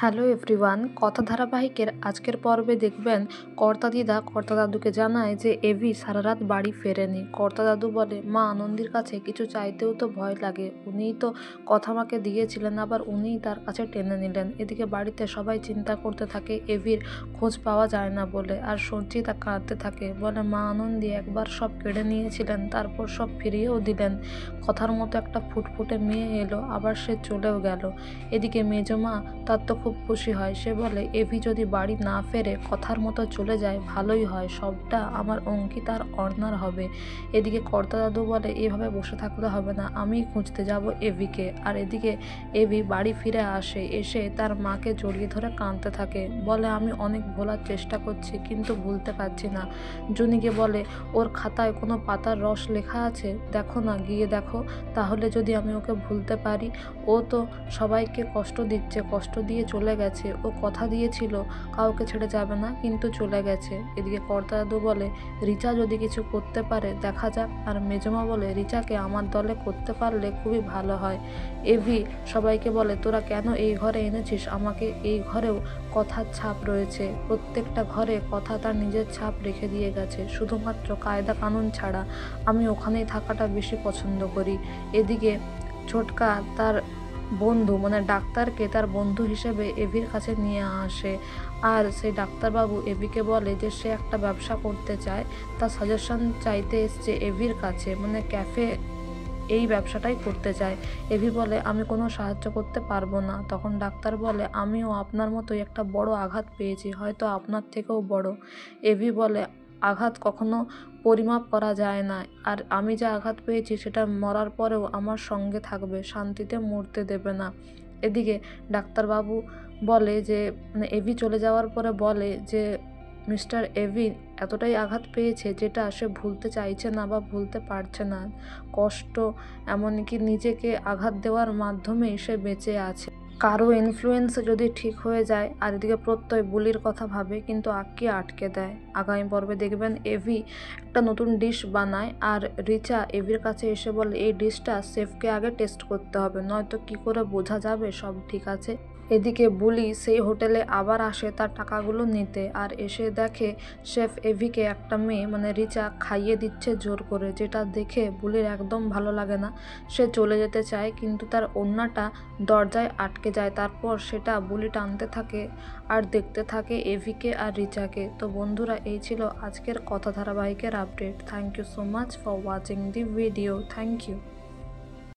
Hello everyone, কথা ধারাবাহিকের আজকের পর্বে দেখবেন কর্তা দিদা কর্তা দাদুকে জানায় যে এভি সারা রাত বাড়ি ফেরেনি। কর্তা দাদু বলে, মা আনন্দির কাছে কিছু চাইতেও তো ভয় লাগে, উনিই তো কথা আমাকে দিয়েছিলেন, আবার উনিই তার কাছে টেনে নিলেন। এদিকে বাড়িতে সবাই চিন্তা করতে থাকে এভির খোঁজ পাওয়া যায় না বলে, আর সঞ্চিতা কাঁদতে থাকে, বলে মা আনন্দী একবার সব কেড়ে নিয়েছিলেন, তারপর সব ফিরিয়েও দিলেন। কথার মতো একটা ফুটফুটে মেয়ে এলো, আবার সে চলেও গেল। এদিকে মেজমা তার তো খুব খুশি হয়, সে বলে এভি যদি বাড়ি না ফেরে, কথার মতো চলে যায়, ভালোই হয়, সবটা আমার অঙ্কিত আর অর্ণার হবে। এদিকে কর্তা দাদু বলে এভাবে বসে থাকলে হবে না, আমি খুঁজতে যাব এভিকে। আর এদিকে এভি বাড়ি ফিরে আসে, এসে তার মাকে জড়িয়ে ধরে কাঁদতে থাকে, বলে আমি অনেক ভোলার চেষ্টা করছি কিন্তু ভুলতে পারছি না। জুনিকে বলে ওর খাতায় কোনো পাতার রস লেখা আছে, দেখো না, গিয়ে দেখো, তাহলে যদি আমি ওকে ভুলতে পারি। ও তো সবাইকে কষ্ট দিচ্ছে, কষ্ট দিয়ে চলে গেছে, ও কথা দিয়েছিল কাউকে ছেড়ে যাবে না, কিন্তু চলে গেছে। এদিকে কর্তা দাদু বলে রিচা যদি কিছু করতে পারে দেখা যাক। আর মেজমা বলে রিচাকে আমার দলে করতে পারলে খুবই ভালো হয়। এভি সবাইকে বলে তোরা কেন এই ঘরে এনেছিস আমাকে, এই ঘরেও কথার ছাপ রয়েছে, প্রত্যেকটা ঘরে কথা তার নিজের ছাপ রেখে দিয়ে গেছে, শুধুমাত্র কায়দা কানুন ছাড়া আমি ওখানেই থাকাটা বেশি পছন্দ করি। এদিকে ছোটকা তার বন্ধু মানে ডাক্তারকে তার বন্ধু হিসেবে এভির কাছে নিয়ে আসে, আর সেই ডাক্তারবাবু এভিকে বলে যে সে একটা ব্যবসা করতে চায়, তার সাজেশন চাইতে এসছে এভির কাছে, মানে ক্যাফে এই ব্যবসাটাই করতে চায়। এভি বলে আমি কোনো সাহায্য করতে পারবো না। তখন ডাক্তার বলে আমিও আপনার মতোই একটা বড় আঘাত পেয়েছি, হয়তো আপনার থেকেও বড়। এভি বলে আঘাত কখনো পরিমাপ করা যায় না, আর আমি যা আঘাত পেয়েছি সেটা মরার পরেও আমার সঙ্গে থাকবে, শান্তিতে মরতে দেবে না। এদিকে ডাক্তারবাবু বলে যে মানে এভি চলে যাওয়ার পরে বলে যে মিস্টার এভি এতটাই আঘাত পেয়েছে যেটা সে ভুলতে চাইছে না বা ভুলতে পারছে না। কষ্ট, এমনকি নিজেকে আঘাত দেওয়ার মাধ্যমেই সে বেঁচে আছে। কারো ইনফ্লুয়েন্স যদি ঠিক হয়ে যায়। আর এদিকে প্রত্যয় বুলির কথা ভাবে কিন্তু আক্কি আটকে দেয়। আগামী পর্বে দেখবেন এভি একটা নতুন ডিশ বানায়, আর রিচা এভির কাছে এসে বলে এই ডিশটা শেফকে আগে টেস্ট করতে হবে, নয়তো কি করে বোঝা যাবে সব ঠিক আছে। এদিকে বুলি সেই হোটেলে আবার আসে তার টাকাগুলো নিতে, আর এসে দেখে শেফ এভিকে একটা মেয়ে মানে রিচা খাইয়ে দিচ্ছে জোর করে, যেটা দেখে বুলির একদম ভালো লাগে না। সে চলে যেতে চায় কিন্তু তার ওড়নাটা দরজায় আটকে যায়, তারপর সেটা বুলি টানতে থাকে আর দেখতে থাকে এভিকে আর রিচাকে। তো বন্ধুরা, এই ছিল আজকের কথা ধারাবাহিকের update. Thank you so much for watching the video. Thank you.